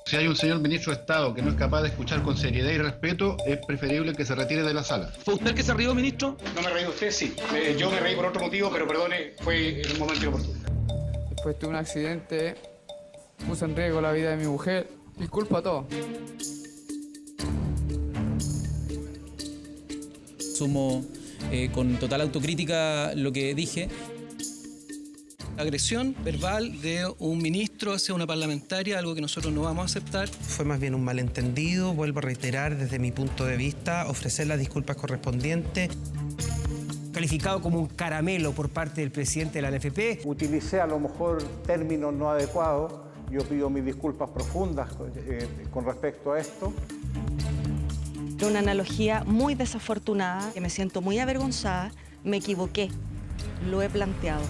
Si hay un señor ministro de Estado que no es capaz de escuchar con seriedad y respeto, es preferible que se retire de la sala. ¿Fue usted el que se rió, ministro? No me reí de usted, sí. Yo me reí por otro motivo, pero perdone, fue en un momento inoportuno. Después tuve un accidente, puse en riesgo la vida de mi mujer. Disculpa a todos. Sumo con total autocrítica lo que dije. Agresión verbal de un ministro hacia una parlamentaria, algo que nosotros no vamos a aceptar. Fue más bien un malentendido, vuelvo a reiterar desde mi punto de vista, ofrecer las disculpas correspondientes. Calificado como un caramelo por parte del presidente de la NFP. Utilicé a lo mejor términos no adecuados. Yo pido mis disculpas profundas con respecto a esto. Una analogía muy desafortunada, que me siento muy avergonzada, me equivoqué, lo he planteado.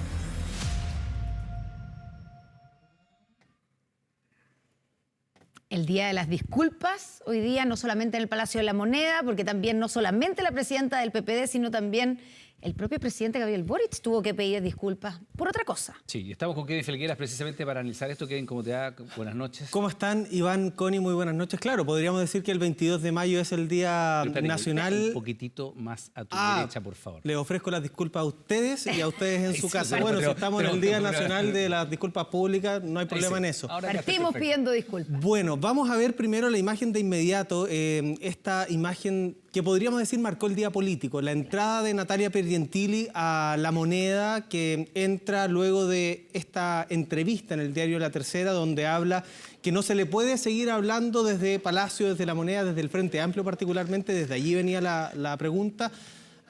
El Día de las Disculpas, hoy día no solamente en el Palacio de la Moneda, porque también no solamente la presidenta del PPD, sino también el propio presidente Gabriel Boric tuvo que pedir disculpas por otra cosa. Sí, y estamos con Kevin Felgueras precisamente para analizar esto. Kevin, ¿cómo te va? Buenas noches. ¿Cómo están, Iván, Connie? Muy buenas noches. Claro, podríamos decir que el 22 de mayo es el Día Nacional... Un poquitito más a tu derecha, por favor. Le ofrezco las disculpas a ustedes y a ustedes en su casa. Bueno, si estamos en el Día Nacional de las Disculpas Públicas, no hay problema en eso. Partimos pidiendo disculpas. Bueno, vamos a ver primero la imagen de inmediato. Esta imagen que podríamos decir marcó el día político. La entrada de Natalia Piergentili a La Moneda, que entra luego de esta entrevista en el diario La Tercera, donde habla que no se le puede seguir hablando desde Palacio, desde La Moneda, desde el Frente Amplio particularmente, desde allí venía la pregunta,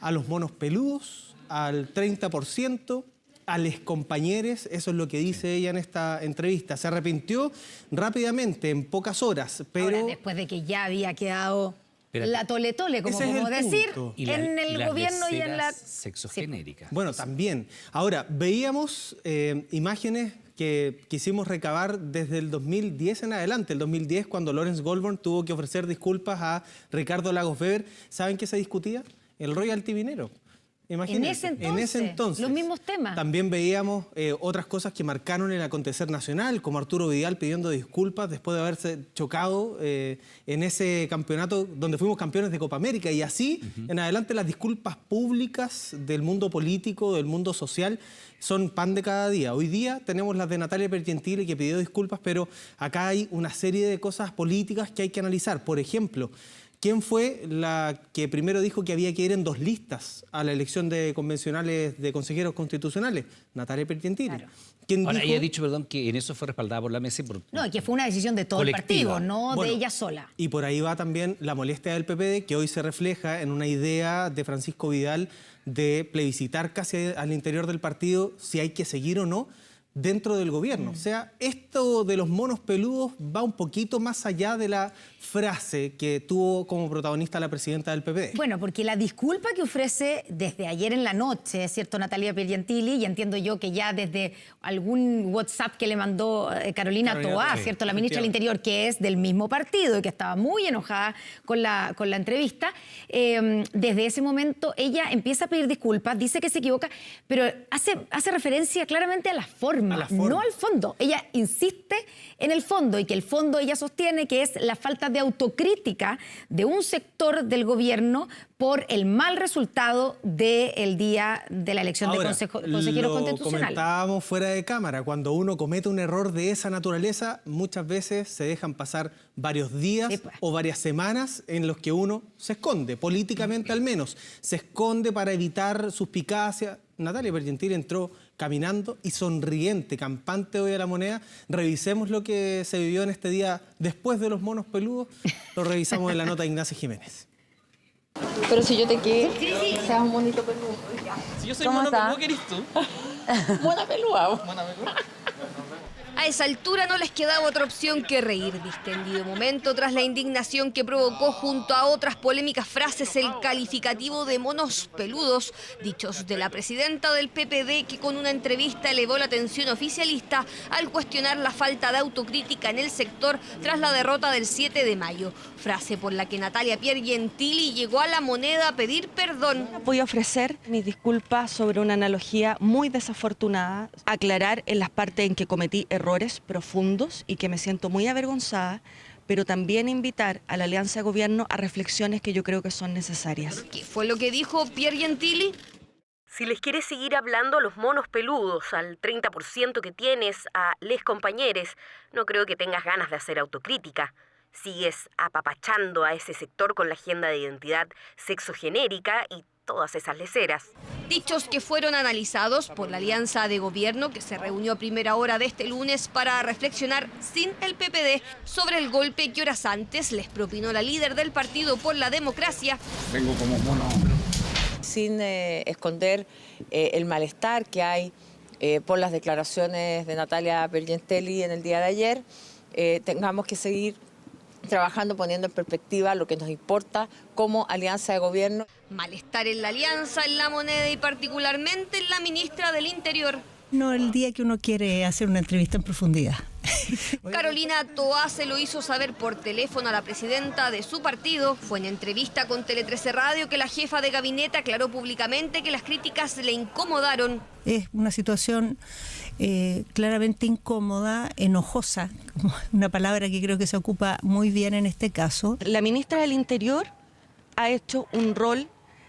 a los monos peludos, al 30%, a les compañeres, eso es lo que dice ella en esta entrevista. Se arrepintió rápidamente, en pocas horas, pero... Ahora, después de que ya había quedado... La tole-tole, como decir, en el gobierno y en la... sexogenérica. Sí. Bueno, también. Ahora, veíamos imágenes que quisimos recabar desde el 2010 en adelante. El 2010, cuando Lawrence Goldborn tuvo que ofrecer disculpas a Ricardo Lagos Weber. ¿Saben qué se discutía? El royalty minero. Imagínense, en ese entonces, los mismos temas. También veíamos otras cosas que marcaron el acontecer nacional, como Arturo Vidal pidiendo disculpas después de haberse chocado en ese campeonato donde fuimos campeones de Copa América. Y así, en adelante, las disculpas públicas del mundo político, del mundo social, son pan de cada día. Hoy día tenemos las de Natalia Piergentili, que pidió disculpas, pero acá hay una serie de cosas políticas que hay que analizar. Por ejemplo, ¿quién fue la que primero dijo que había que ir en 2 listas a la elección de convencionales de consejeros constitucionales? Natalia Piergentili. Claro. Ahora, ella ha dicho, perdón, que en eso fue respaldada por la mesa y por... No, que fue una decisión de todo colectiva. el partido, no Bueno, de ella sola. Y por ahí va también la molestia del PPD, que hoy se refleja en una idea de Francisco Vidal de plebiscitar casi al interior del partido si hay que seguir o no dentro del gobierno. O sea, esto de los monos peludos va un poquito más allá de la frase que tuvo como protagonista la presidenta del PPD. Bueno, porque la disculpa que ofrece desde ayer en la noche, ¿cierto?, Natalia Piergentili, y entiendo yo que ya desde algún WhatsApp que le mandó Carolina Toá, ¿cierto?, la ministra del Interior, que es del mismo partido y que estaba muy enojada con la entrevista, desde ese momento ella empieza a pedir disculpas, dice que se equivoca, pero hace referencia claramente a la forma, no al fondo. Ella insiste en el fondo, y que el fondo ella sostiene que es la falta de autocrítica de un sector del gobierno por el mal resultado del día de la elección de consejeros constitucionales. Comentábamos fuera de cámara, cuando uno comete un error de esa naturaleza, muchas veces se dejan pasar varios días o varias semanas en los que uno se esconde, políticamente al menos, se esconde para evitar suspicacia. Natalia Piergentili entró caminando y sonriente, campante hoy a La Moneda. Revisemos lo que se vivió en este día después de los monos peludos. Lo revisamos en la nota de Ignacio Jiménez. Pero si yo te quiero, seas un monito peludo. Si yo soy mono peludo, ¿qué eres tú? Mona peluda. Mona peluda. A esa altura no les quedaba otra opción que reír. Distendido momento tras la indignación que provocó junto a otras polémicas frases el calificativo de monos peludos, dichos de la presidenta del PPD, que con una entrevista elevó la atención oficialista al cuestionar la falta de autocrítica en el sector tras la derrota del 7 de mayo. Frase por la que Natalia Piergentili llegó a La Moneda a pedir perdón. Voy a ofrecer mis disculpas sobre una analogía muy desafortunada, aclarar en las partes en que cometí errores errores profundos y que me siento muy avergonzada, pero también invitar a la Alianza de Gobierno a reflexiones que yo creo que son necesarias. ¿Qué fue lo que dijo Pierre Gentili? Si les quieres seguir hablando a los monos peludos, al 30% que tienes, a les compañeros, no creo que tengas ganas de hacer autocrítica. Sigues apapachando a ese sector con la agenda de identidad sexogenérica y todas esas leceras. Dichos que fueron analizados por la Alianza de Gobierno, que se reunió a primera hora de este lunes para reflexionar sin el PPD sobre el golpe que horas antes les propinó la líder del Partido por la Democracia. Vengo como mono. Sin esconder el malestar que hay por las declaraciones de Natalia Piergentelli en el día de ayer, tengamos que seguir trabajando, poniendo en perspectiva lo que nos importa como Alianza de Gobierno. Malestar en la Alianza, en La Moneda y particularmente en la ministra del Interior. No el día que uno quiere hacer una entrevista en profundidad. Carolina Toá se lo hizo saber por teléfono a la presidenta de su partido. Fue en entrevista con Tele 13 Radio que la jefa de gabinete aclaró públicamente que las críticas le incomodaron. Es una situación claramente incómoda, enojosa, una palabra que creo que se ocupa muy bien en este caso. La ministra del Interior ha hecho un rol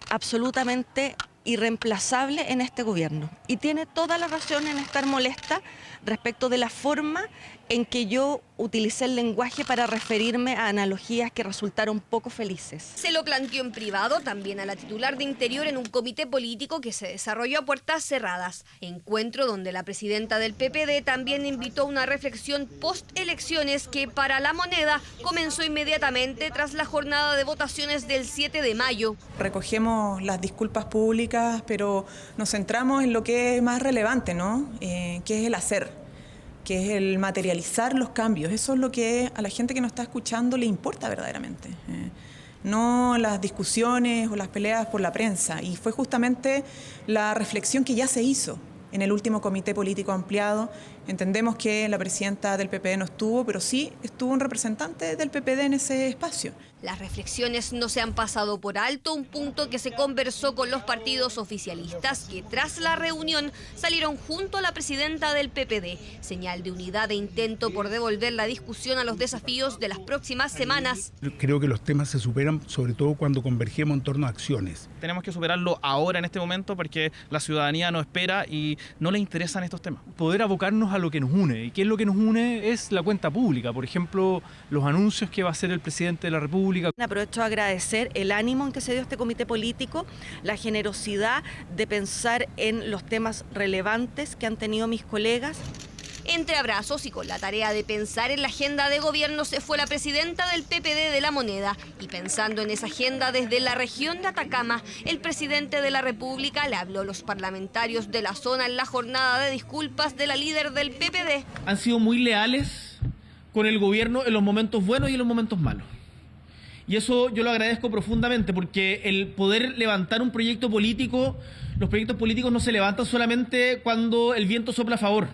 absolutamente irreemplazable en este gobierno y tiene toda la razón en estar molesta respecto de la forma en que yo utilicé el lenguaje para referirme a analogías que resultaron poco felices. Se lo planteó en privado también a la titular de Interior en un comité político que se desarrolló a puertas cerradas. Encuentro donde la presidenta del PPD también invitó a una reflexión post-elecciones que para La Moneda comenzó inmediatamente tras la jornada de votaciones del 7 de mayo. Recogemos las disculpas públicas, pero nos centramos en lo que es más relevante, ¿no? Que es el hacer, que es el materializar los cambios. Eso es lo que a la gente que nos está escuchando le importa verdaderamente. No las discusiones o las peleas por la prensa. Y fue justamente la reflexión que ya se hizo en el último comité político ampliado. Entendemos que la presidenta del PPD no estuvo, pero sí estuvo un representante del PPD en ese espacio. Las reflexiones no se han pasado por alto, un punto que se conversó con los partidos oficialistas que tras la reunión salieron junto a la presidenta del PPD, señal de unidad e intento por devolver la discusión a los desafíos de las próximas semanas. Creo que los temas se superan sobre todo cuando convergemos en torno a acciones. Tenemos que superarlo ahora, en este momento, porque la ciudadanía nos espera y no le interesan estos temas. Poder abocarnos a lo que nos une. ¿Y qué es lo que nos une? Es la cuenta pública. Por ejemplo, los anuncios que va a hacer el presidente de la República. Aprovecho a agradecer el ánimo en que se dio este comité político, la generosidad de pensar en los temas relevantes que han tenido mis colegas. Entre abrazos y con la tarea de pensar en la agenda de gobierno se fue la presidenta del PPD de La Moneda. Y pensando en esa agenda desde la región de Atacama, el presidente de la República le habló a los parlamentarios de la zona en la jornada de disculpas de la líder del PPD. Han sido muy leales con el gobierno en los momentos buenos y en los momentos malos. Y eso yo lo agradezco profundamente, porque el poder levantar un proyecto político, los proyectos políticos no se levantan solamente cuando el viento sopla a favor,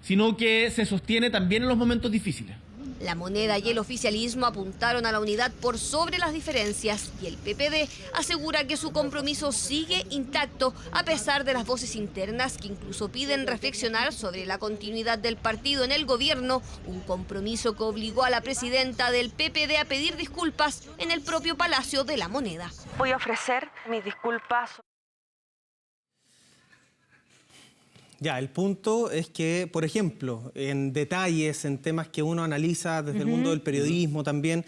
sino que se sostiene también en los momentos difíciles. La Moneda y el oficialismo apuntaron a la unidad por sobre las diferencias y el PPD asegura que su compromiso sigue intacto a pesar de las voces internas que incluso piden reflexionar sobre la continuidad del partido en el gobierno, un compromiso que obligó a la presidenta del PPD a pedir disculpas en el propio Palacio de La Moneda. Voy a ofrecer mis disculpas. Ya, el punto es que, por ejemplo, en detalles, en temas que uno analiza desde el mundo del periodismo también,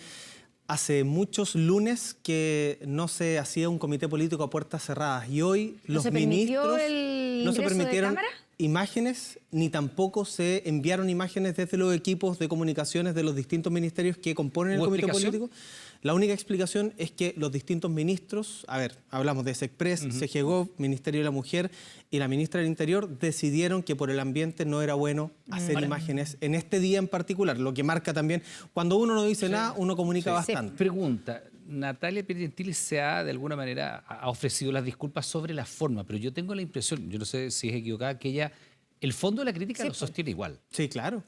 hace muchos lunes que no se hacía un comité político a puertas cerradas y hoy los ministros no se permitieron imágenes ni tampoco se enviaron imágenes desde los equipos de comunicaciones de los distintos ministerios que componen el comité político. La única explicación es que los distintos ministros, hablamos de SECPRES, CGGOV, Ministerio de la Mujer y la ministra del Interior, decidieron que por el ambiente no era bueno hacer imágenes en este día en particular, lo que marca también, cuando uno no dice nada, uno comunica bastante. Pregunta, Natalia Piergentilli se ha, de alguna manera, ha ofrecido las disculpas sobre la forma, pero yo tengo la impresión, yo no sé si es equivocada, que ella... El fondo de la crítica lo sostiene igual. Sí, claro.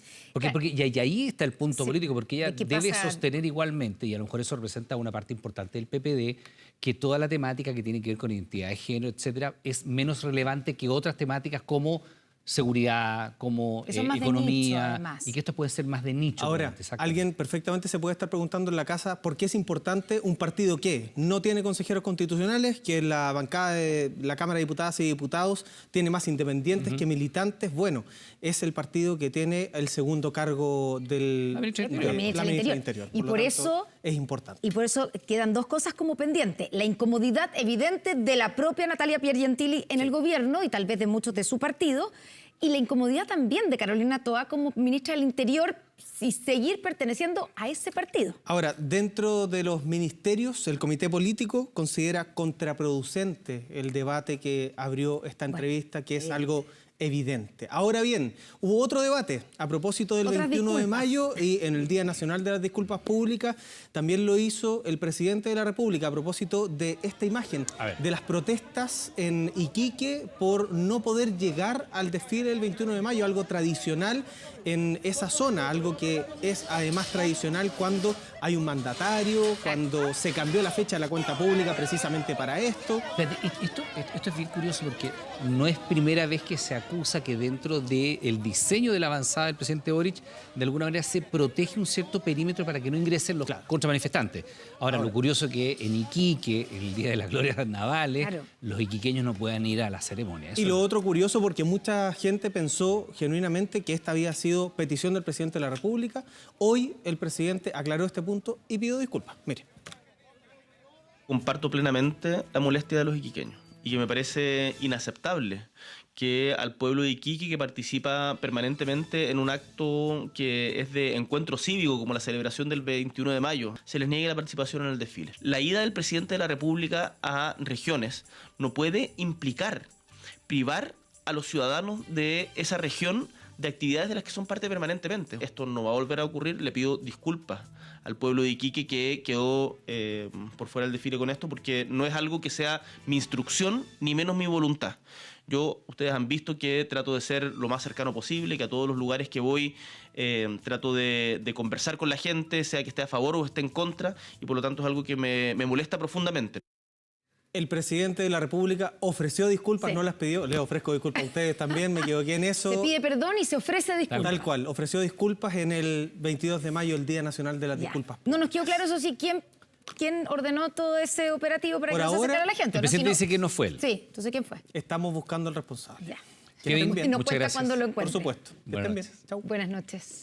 Y ahí está el punto político, porque ella debe sostener igualmente, y a lo mejor eso representa una parte importante del PPD, que toda la temática que tiene que ver con identidad de género, etcétera, es menos relevante que otras temáticas como seguridad, como Eso es más de nicho, economía, además. y que esto puede ser más de nicho. Ahora, alguien perfectamente se puede estar preguntando en la casa por qué es importante un partido que no tiene consejeros constitucionales, que en la bancada de la Cámara de Diputadas y Diputados tiene más independientes que militantes. Bueno, es el partido que tiene el segundo cargo del La ministra del Interior. Y por eso es importante. Y por eso quedan dos cosas como pendientes. La incomodidad evidente de la propia Natalia Piergentili en el gobierno y tal vez de muchos de su partido, y la incomodidad también de Carolina Toá como ministra del Interior y seguir perteneciendo a ese partido. Ahora, dentro de los ministerios, el comité político considera contraproducente el debate que abrió esta entrevista, que es algo evidente. Ahora bien, hubo otro debate a propósito del 21 de mayo y en el Día Nacional de las Disculpas Públicas también lo hizo el presidente de la República a propósito de esta imagen, de las protestas en Iquique por no poder llegar al desfile del 21 de mayo, algo tradicional en esa zona, algo que es además tradicional cuando hay un mandatario, cuando se cambió la fecha de la cuenta pública precisamente para esto. Esto es bien curioso porque no es primera vez que se acusa que dentro del diseño de la avanzada del presidente Boric, de alguna manera se protege un cierto perímetro para que no ingresen los contramanifestantes. Ahora, lo curioso es que en Iquique, el Día de las Glorias Navales, los iquiqueños no puedan ir a la ceremonia. Y lo otro curioso, porque mucha gente pensó genuinamente que esta había sido petición del presidente de la República. Hoy el presidente aclaró este punto y pidió disculpas. Mire. Comparto plenamente la molestia de los iquiqueños y que me parece inaceptable que al pueblo de Iquique, que participa permanentemente en un acto que es de encuentro cívico, como la celebración del 21 de mayo, se les niegue la participación en el desfile. La ida del presidente de la República a regiones no puede implicar privar a los ciudadanos de esa región de actividades de las que son parte permanentemente. Esto no va a volver a ocurrir. Le pido disculpas al pueblo de Iquique que quedó por fuera del desfile con esto, porque no es algo que sea mi instrucción ni menos mi voluntad. Ustedes han visto que trato de ser lo más cercano posible, que a todos los lugares que voy trato de conversar con la gente, sea que esté a favor o esté en contra, y por lo tanto es algo que me molesta profundamente. El presidente de la República ofreció disculpas, no las pidió. Le ofrezco disculpas a ustedes también, me equivoqué en eso. Se pide perdón y se ofrece disculpas. Tal cual, ofreció disculpas en el 22 de mayo, el Día Nacional de las Disculpas. No nos quedó claro eso sí, ¿quién ordenó todo ese operativo para que no se acercara a la gente? El presidente dice que no fue él. Sí, entonces ¿quién fue? Estamos buscando al responsable. Ya. Que estén bien. Y nos cuenta cuando lo encuentre. Por supuesto. Que estén bien. Chau. Buenas noches.